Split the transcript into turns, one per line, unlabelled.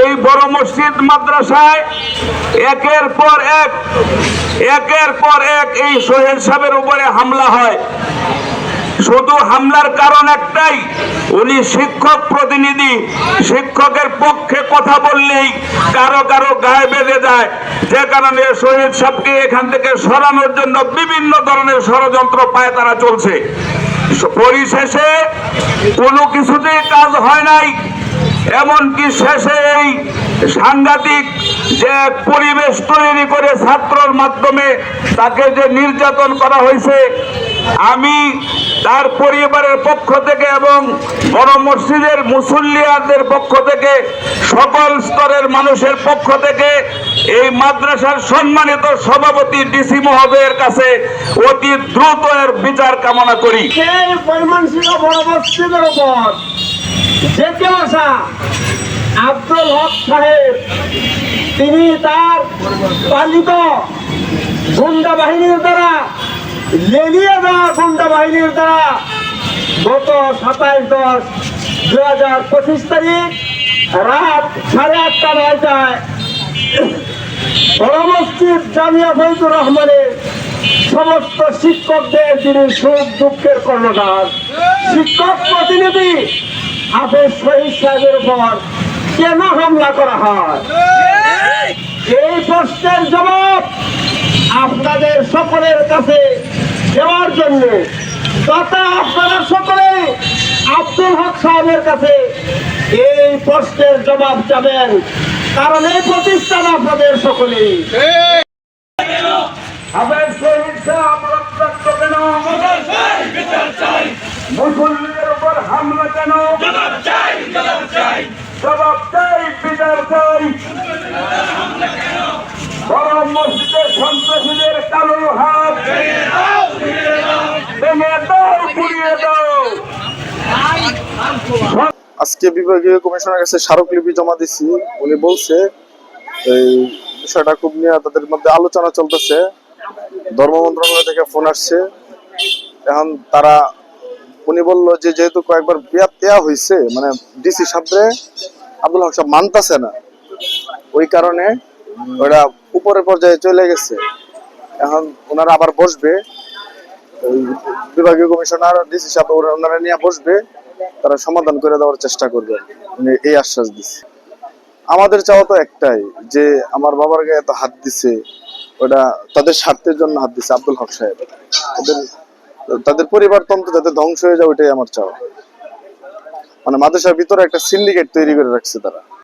এই বড় মসজিদ মাদ্রাসায় একের পর এক এই সোহেল সাহেবের উপরে হামলা হয়। শুধু হামলার কারণ একটাই, উনি শিক্ষক প্রতিনিধি, শিক্ষকের পক্ষে কথা বললেই কারো কারো গায়ে বেঁধে যায়, যে কারণে শহীদ সাহেবকে এখান থেকে সরানোর জন্য বিভিন্ন ধরনের ষড়যন্ত্র পায় তারা চলছে। পরিশেষে কোনো কিছুতেই কাজ হয় নাই। এমনকি শেষে এই সাংঘাতিক যে পরিবেশ তৈরি করে ছাত্রর মাধ্যমে তাকে যে নির্যাতন করা হয়েছে, আমি তার পরিবারের পক্ষ থেকে এবং বড় মসজিদের মুসল্লিয়াদের পক্ষ থেকে, সকল স্তরের মানুষের পক্ষ থেকে এই মাদ্রাসার সম্মানিত সভাপতি ডিসি মহোদয়ের কাছে অতি দ্রুত এর বিচার কামনা করি।
বড় মসজিদের উপর যেতে আসা আব্দুল হক সাহেব, তিনি তার পালিত গুন্ডা বাহিনীর দ্বারা, লেলিয়ে দেওয়া গুন্ডা বাহিনীর দ্বারা গত 27/10/2025 তারিখ রাত 8:30টায় বড় মসজিদ জামিয়া ফজলুর রহমানের সমস্ত শিক্ষকদের, যিনি সুখ দুঃখের কর্ণধার, শিক্ষক প্রতিনিধি হাফেজ শহীদ সাহেবের উপর কেন হামলা করা হয়, এই প্রশ্নের জবাব আপনাদের সকলের কাছে দেওয়ার জন্য তথা আপনারা সকলে আব্দুল হক সাহেবের কাছে এই প্রশ্নের জবাব চাবেন, কারণ এই প্রতিষ্ঠান আপনাদের সকলেই। হাফেজ শহীদ সাহেব রক্তাক্ত কেন? মুসল্লিদের উপর হামলা কেন? জবাব চাই, বিচার চাই। বড় মসজিদের সন্ত্রাসীদের কালো হাত ভেঙে দাও, পুড়িয়ে দাও।
আজকে বিভাগীয় কমিশনার কাছে স্মারকলিপি জমা দিচ্ছি। উনি বলছে এই বিষয়টা খুব নিয়ে তাদের মধ্যে আলোচনা চলতেছে। ধর্ম মন্ত্রণালয় থেকে ফোন আসছে। এখন তারা, উনি বললো যে যেহেতু কয়েকবার বিয়াত দেওয়া হয়েছে, মানে ডিসি সাহেবরে আব্দুল হক সাহেব মানতেছে না, ওই কারণে ওরা উপরের পর্যায়ে চলে গেছে। এখন ওনারা আবার বসবে, বিভাগীয় কমিশনার ডিসি সাহেব ওনারা নিয়ে বসবে, তারা সমাধান করে দেওয়ার চেষ্টা করবে, উনি এই আশ্বাস দিচ্ছে। আমাদের চাওয়া তো একটাই, যে আমার বাবার গায়ে এত হাত দিছে, ওটা তাদের স্বার্থের জন্য হাত দিছে আব্দুল হক সাহেব, তাদের পরিবারতন্ত্র যাতে ধ্বংস হয়ে যায়, ওইটাই আমার চাওয়া। মানে মাদ্রাসার ভিতরে একটা সিন্ডিকেট তৈরি করে রাখছে তারা।